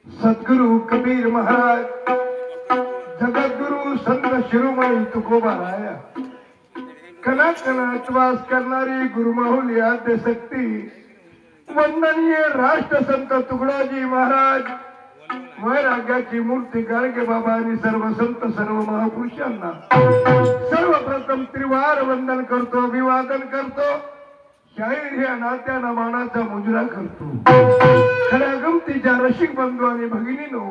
सद्गुरु कबीर महाराज, जगद्गुरु संत शिरोमणी तुकोबाराया, कना कनात वास करणारी गुरुमाहुली आद्य शक्ती, वंदनीय राष्ट्रसंत तुकडोजी महाराज, वैराग्याची मूर्ती गाडगे बाबा आणि सर्व संत सर्व महापुरुषांना सर्वप्रथम त्रिवार वंदन करतो, अभिवादन करतो. शाहीर ह्या नात्याना मानाचा मुजरा करतो. खऱ्या गमतीच्या रसिक बंधू आणि भगिनीनो,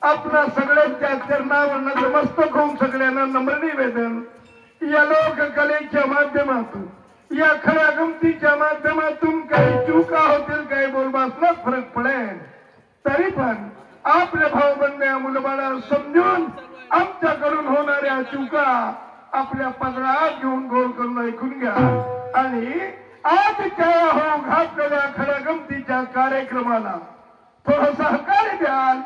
आपल्या सगळ्यांच्या चरणावर नतमस्तक होऊन सगळ्यांना नम्र निवेदन, या लोककलेच्या माध्यमातून, या खऱ्या गमतीच्या माध्यमातून काही चुका होतील, काही बोलबासनात फरक पडेल, तरी पण आपल्या भाऊबंद्या मुलबाळाला समजून आमच्याकडून होणाऱ्या चुका आपल्या पदरात घेऊन गोल करून ऐकून घ्या. आणि आजच्या हो घातलेल्या खऱ्या गमतीच्या कार्यक्रमाला थोडं सहकार्य द्याल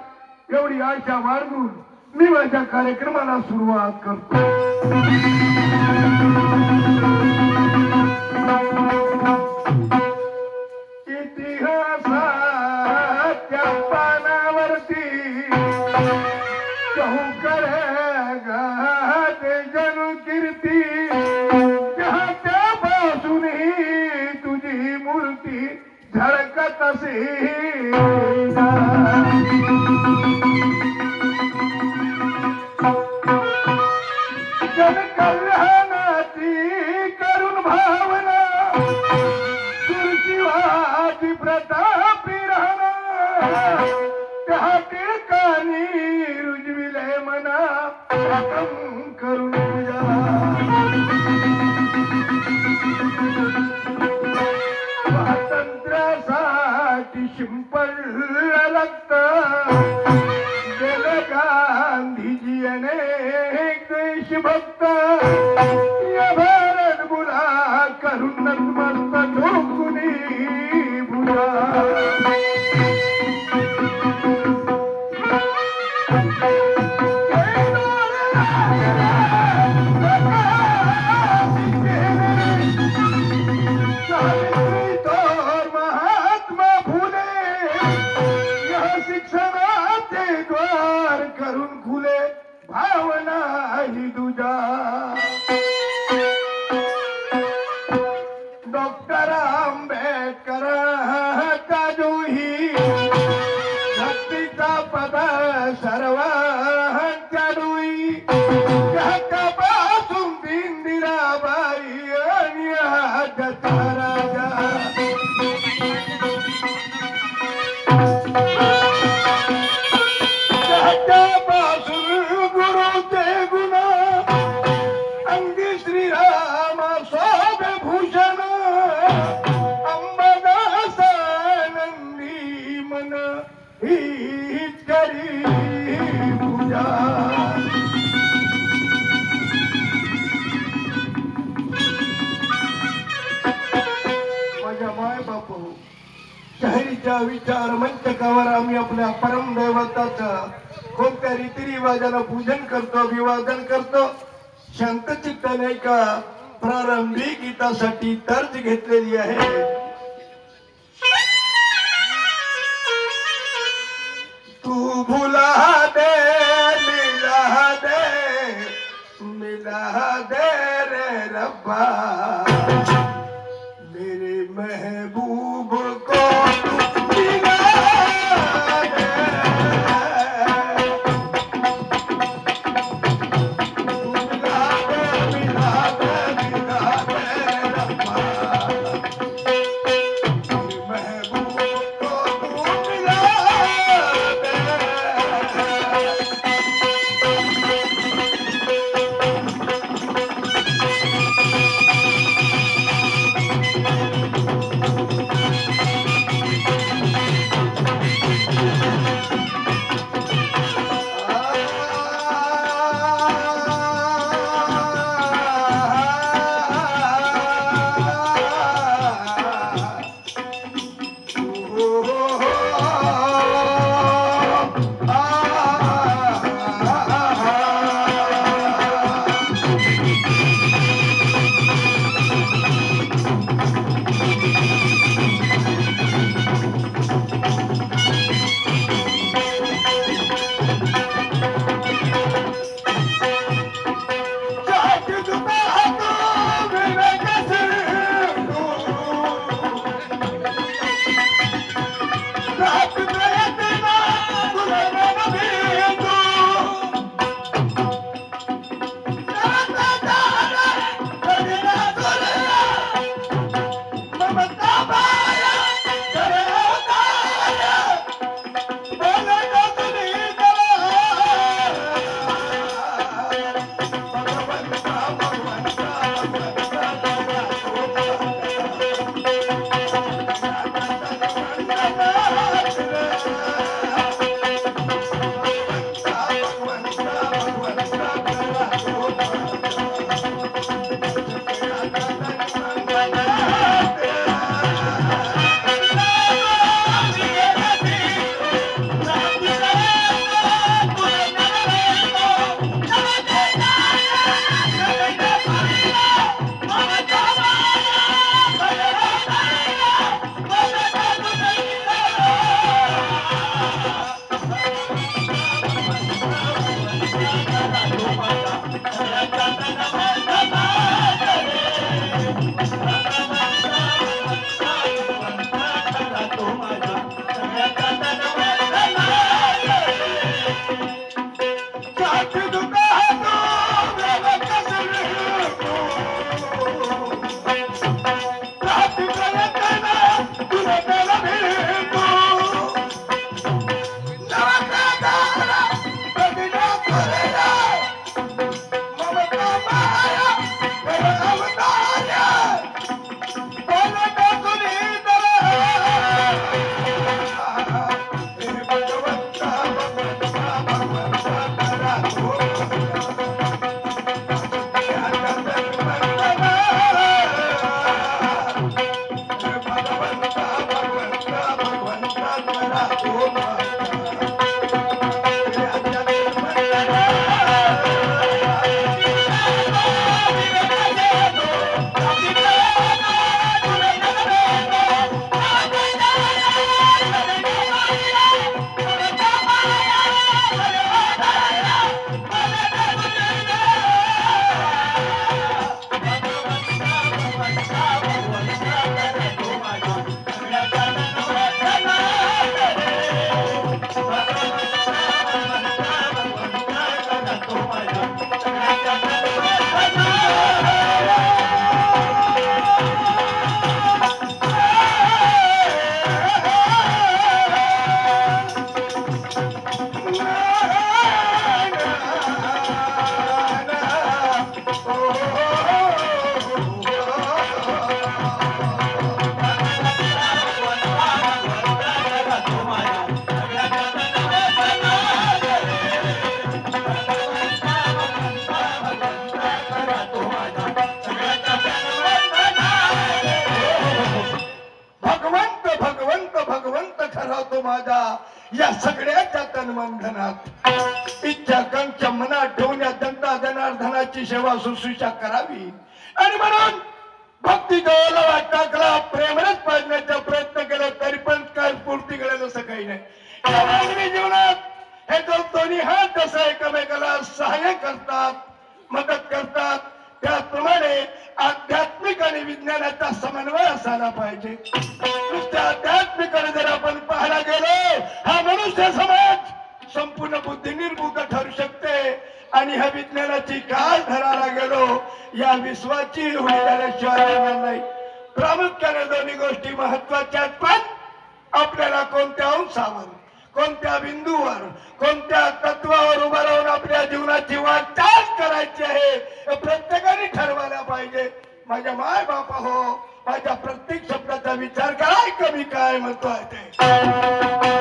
एवढी आशा बाळगून मी माझ्या कार्यक्रमाला सुरुवात करतो. कीर्ती त्यापासूनही तुझी मूर्ती झळकत असे जनकल्याणाची करुण भावना सुरशिवाची प्रतापी राहणार त्या टिळकानी रुजविले मना करून तुझ्या स्वातंत्र्यासाठी शिंपडलं रक्त गेले गांधीजी अनेक देशभक्त या भारत बुला करून नतमस्तक ठोकुनी बुला करून खुले भावना ही तुझा डॉक्टर आंबेडकरांचा जोही भक्तीचा पद सर्वांच्या डोई त्याच्यापासून इंदिराबाई आणि आजचा राजा शहरीच्या विचार मंचकावर आम्ही आपल्या परमदैवताचं कोणत्या रीतिरिवाजानं पूजन करतो अभिवादन करतो शांतचित्ताने एका प्रारंभी गीतासाठी तर्ज घेतलेली आहे तू भुला दे मिला दे रे रब्बा मेरे महबूब को Thank you. या सगळ्याच्या तन्मंधनात इच्छा आकांक्षा मनात ठेवून या जनता जनार्दनाची सेवा शुश्रूषा करावी आणि म्हणून भक्ती जवळला टाकला प्रेमच पाजण्याचा प्रयत्न केला तरी पण काय पूर्ती करेल असं काही नाही या मानवी जीवनात हे जो दोन्ही हात जसं एकमेकाला सहाय्य करतात मदत करतात त्याचप्रमाणे आध्यात्मिक आणि विज्ञानाचा समन्वय असायला पाहिजे नुसत्या आध्यात्मिकडे जर आपण पाहायला गेलो हा मनुष्य समाज संपूर्ण बुद्धी निर्भूत ठरू शकते आणि ह्या विज्ञानाची काळ धरायला गेलो या विश्वाची होळी झाल्याशिवाय नाही प्रामुख्याने दोन्ही गोष्टी महत्वाच्या पण आपल्याला कोणत्या अंशावर कोणत्या बिंदूवर कोणत्या तत्वावर उभा राहून आपल्या जीवनाची वाटचाल करायची आहे हे प्रत्येकाने ठरवायला पाहिजे माझ्या माय बापा हो माझ्या प्रत्येक शब्दाचा विचार काय कमी काय म्हणतो आहे ते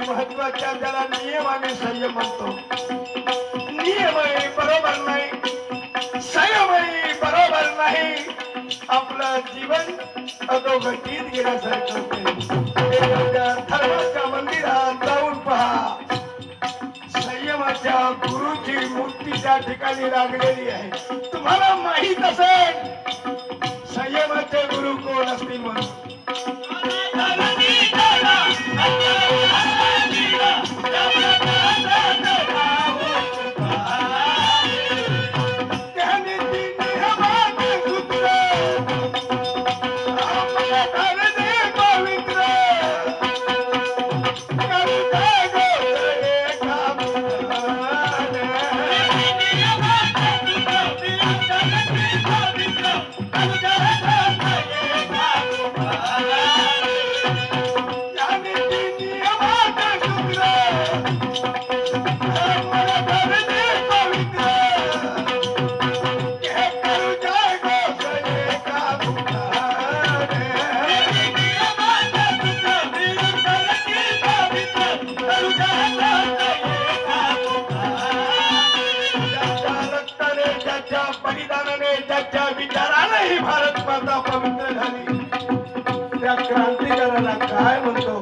महत्वाच्या त्याला नियम आणि संयम म्हणतो नियमही बरोबर नाही संयमही बरोबर नाही आपलं जीवन अधोगतीत गेल्यासारखं होते धर्माच्या मंदिरात जाऊन पहा संयमाच्या गुरुची मूर्ती त्या ठिकाणी लागलेली आहे तुम्हाला माहित असेल संयमाचे गुरु कोण असतील म्हणून ही भारत माता पवित्र झाली त्या क्रांतिकाराला काय म्हणतो?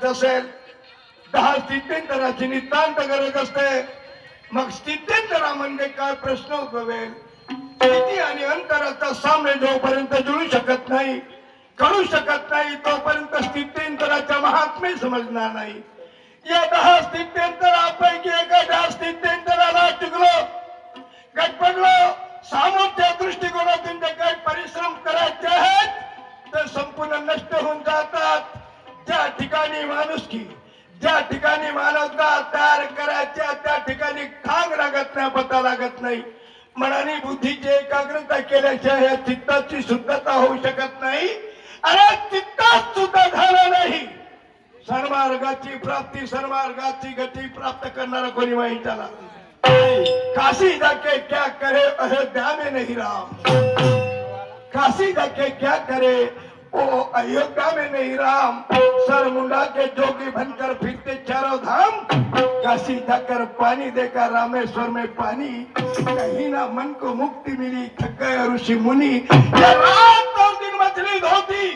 असेल 10 स्थित्यंतराची नितांत गरज असते. मग स्थित्यंतरा म्हणजे काय प्रश्न उद्भवेल. स्थिती आणि अंतराचा साम्य जोपर्यंत जुळू शकत नाही, कळू शकत नाही, तोपर्यंत स्थित्यंतराच्या महात्म्य समजणार नाही. या 10 स्थित्यंतरापैकी एका स्थित्यंतराला टिकलो, गटपडलो, सामर्थ्य दृष्टिकोनातून जे काही परिश्रम करायचे आहेत ते संपूर्ण नष्ट होऊन जातात. ज्या ठिकाणी माणुसकी, ज्या ठिकाणी मानवता तयार करायच्या त्या ठिकाणी ठाग लागत नाही, पता लागत नाही. मनाने बुद्धीची एकाग्रता केल्याशिवाय या चित्ताची शुद्धता होऊ शकत नाही. अरे चित्तात सुद्धा झालं नाही सन्मार्गाची प्राप्ती, सन्मार्गाची गती प्राप्त करणारा कोणी माहिती आला. काशी जाके क्या करे अयोध्या में नहीं राम, काशी जाके क्या करे ओ अयोध्या में नहीं राम. सर मुंडा के जोगी बनकर फिरते चारों धाम, काशी जाकर पानी देकर रामेश्वर में पानी. कहीं ना मन को मुक्ति मिली, थक गए ऋषि मुनि. रात और दिन मछली धोती,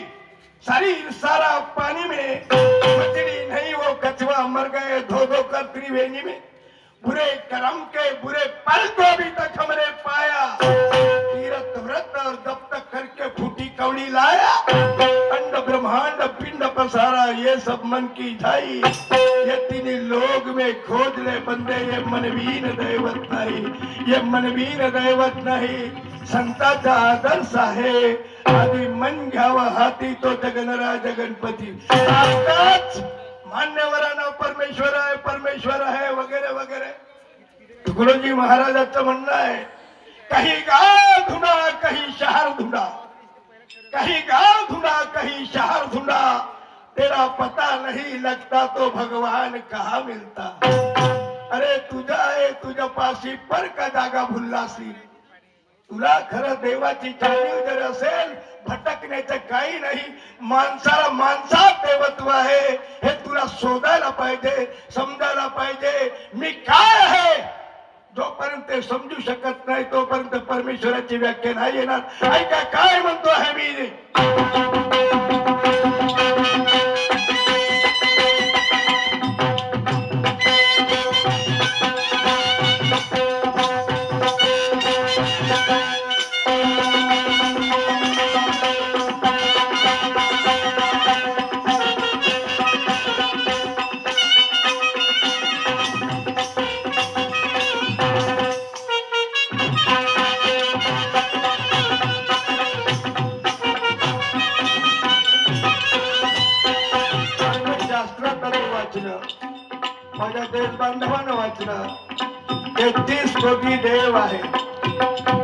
शरीर सारा पानी में, मछली नहीं वो कछुआ मर गए धो धो कर त्रिवेणी में. बुरे कर्म के बुरे पल को अभी तक हमने पाया, तीर्थ व्रत और जब तक करके फूटी कौड़ी लाया. अंड ब्रह्मांड पिंड पसारा ये सब मन की झाई. ये तीन लोग में खोज ले बंदे ये मनवीन दैवत नहीं, ये मनवीन दैवत नहीं. संताचा आदर्श आहे आधी मन घ्यावा हाती तो जगनरा जगणपती. आताच मान्यवरांना परमेश्वर आहे, परमेश्वर आहे वगैरे वगैरे. तुकडोजी महाराजांचं म्हणणं आहे, काही गाव धुंडा काही शहर धुंडा, काही गाव धुंडा काही शहर धुंडा. तेरा पता नहीं लगता तो भगवान कहाँ मिलता. अरे तुझा आहे तुझ्या पाशी पर का जागा भुललासी. तुला खरं देवाची जाणीव जर असेल भटकण्याचं काही नाही. माणसाला माणसात देवत्व आहे हे तुला शोधायला पाहिजे, समजायला पाहिजे. मी काय आहे जोपर्यंत समजू शकत नाही तोपर्यंत परमेश्वराची व्याख्या नाही येणार. ऐका काय म्हणतो आहे मी. माझ्या देश बांधवांना वाचलं 33 कोटी देव आहे